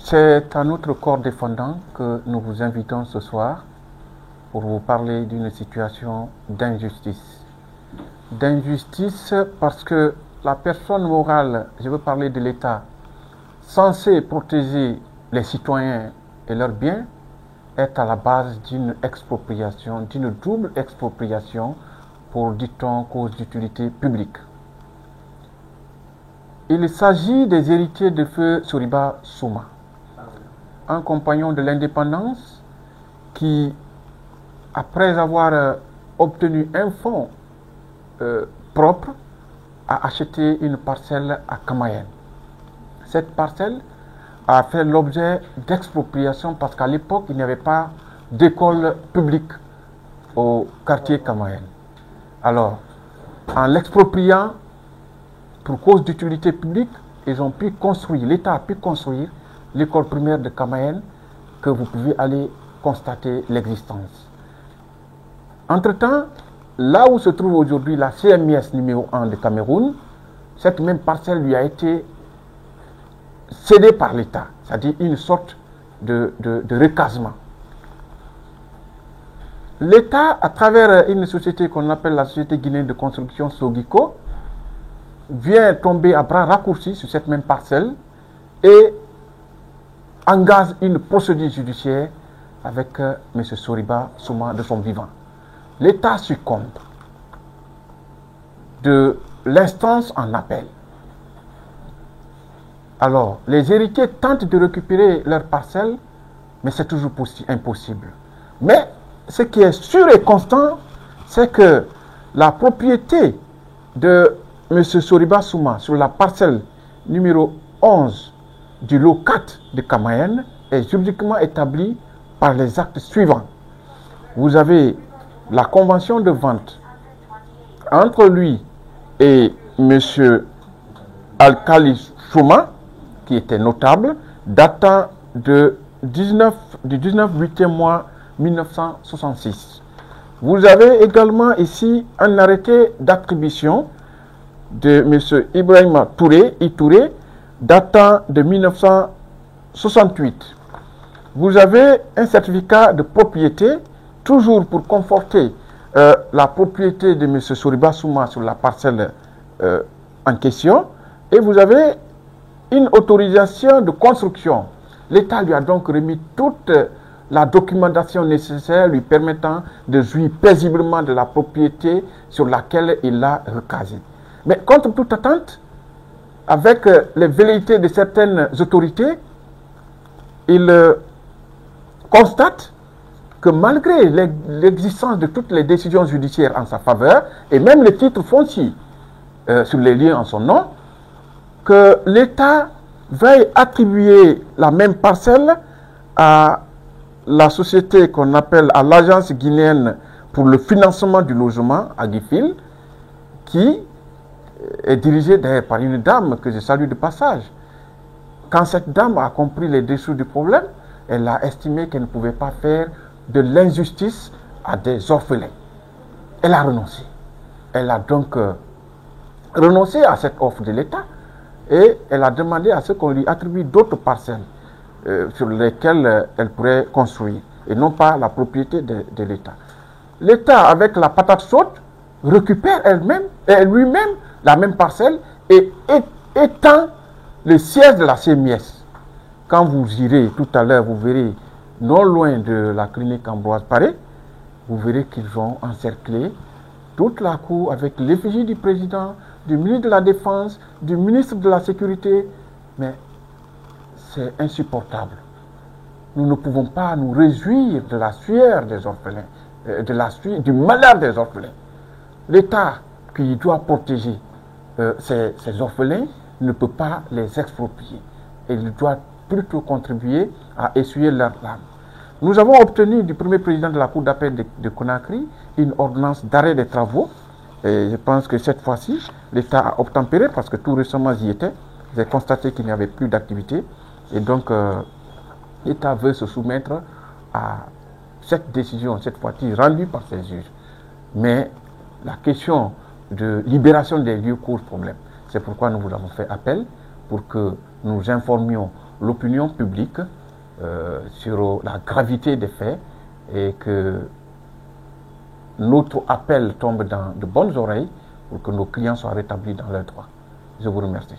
C'est à notre corps défendant que nous vous invitons ce soir pour vous parler d'une situation d'injustice. D'injustice parce que la personne morale, je veux parler de l'État, censée protéger les citoyens et leurs biens, est à la base d'une expropriation, d'une double expropriation pour, dit-on, cause d'utilité publique. Il s'agit des héritiers de feu Soriba Souma, un compagnon de l'indépendance qui, après avoir obtenu un fonds propre, a acheté une parcelle à Kamayen. Cette parcelle a fait l'objet d'expropriation parce qu'à l'époque, il n'y avait pas d'école publique au quartier Kamayen. Alors, en l'expropriant pour cause d'utilité publique, ils ont pu construire, l'État a pu construire l'école primaire de Kamayen que vous pouvez aller constater l'existence. Entre-temps, là où se trouve aujourd'hui la CMIS numéro 1 de Cameroun, cette même parcelle lui a été cédée par l'État, c'est-à-dire une sorte de recasement. L'État, à travers une société qu'on appelle la Société guinéenne de construction Sogico, vient tomber à bras raccourcis sur cette même parcelle et engage une procédure judiciaire avec M. Soriba Souma de son vivant. L'État succombe de l'instance en appel. Alors, les héritiers tentent de récupérer leur parcelle, mais c'est toujours impossible. Mais ce qui est sûr et constant, c'est que la propriété de M. Soriba Souma sur la parcelle numéro 11 du lot 4 de Kamayen est juridiquement établie par les actes suivants. Vous avez la convention de vente entre lui et M. Alkali Souma, qui était notable, datant du 19 8e mois 1966. Vous avez également ici un arrêté d'attribution de M. Ibrahima Itouré, datant de 1968. Vous avez un certificat de propriété, toujours pour conforter la propriété de M. Soriba Souma sur la parcelle en question, et vous avez une autorisation de construction. L'État lui a donc remis toute la documentation nécessaire lui permettant de jouir paisiblement de la propriété sur laquelle il l'a recasé. Mais contre toute attente, avec les velléités de certaines autorités, il constate que malgré l'existence de toutes les décisions judiciaires en sa faveur, et même les titres fonciers sur les liens en son nom, que l'État veuille attribuer la même parcelle à la société qu'on appelle à l'Agence guinéenne pour le financement du logement, Agifil, qui est dirigée d'ailleurs par une dame que je salue de passage. Quand cette dame a compris les dessous du problème, elle a estimé qu'elle ne pouvait pas faire de l'injustice à des orphelins. Elle a renoncé. Elle a donc renoncé à cette offre de l'État et elle a demandé à ce qu'on lui attribue d'autres parcelles sur lesquelles elle pourrait construire et non pas la propriété de l'État. L'État, avec la patate chaude, récupère lui-même la même parcelle et étend le siège de la CMIS. Quand vous irez tout à l'heure, vous verrez non loin de la clinique Ambroise Paré, vous verrez qu'ils ont encerclé toute la cour avec l'effigie du président, du ministre de la Défense, du ministre de la Sécurité. Mais c'est insupportable. Nous ne pouvons pas nous réjouir de la sueur des orphelins, du malheur des orphelins. L'État qui doit protéger ces orphelins ne peut pas les exproprier. Il doit plutôt contribuer à essuyer leurs larmes. Nous avons obtenu du premier président de la Cour d'appel de Conakry une ordonnance d'arrêt des travaux. Et je pense que cette fois-ci, l'État a obtempéré parce que tout récemment j'y étais. J'ai constaté qu'il n'y avait plus d'activité. Et donc, l'État veut se soumettre à cette décision, cette fois-ci rendue par ses juges. Mais la question de libération des lieux cause problème. C'est pourquoi nous vous avons fait appel pour que nous informions l'opinion publique sur la gravité des faits et que notre appel tombe dans de bonnes oreilles pour que nos clients soient rétablis dans leurs droits. Je vous remercie.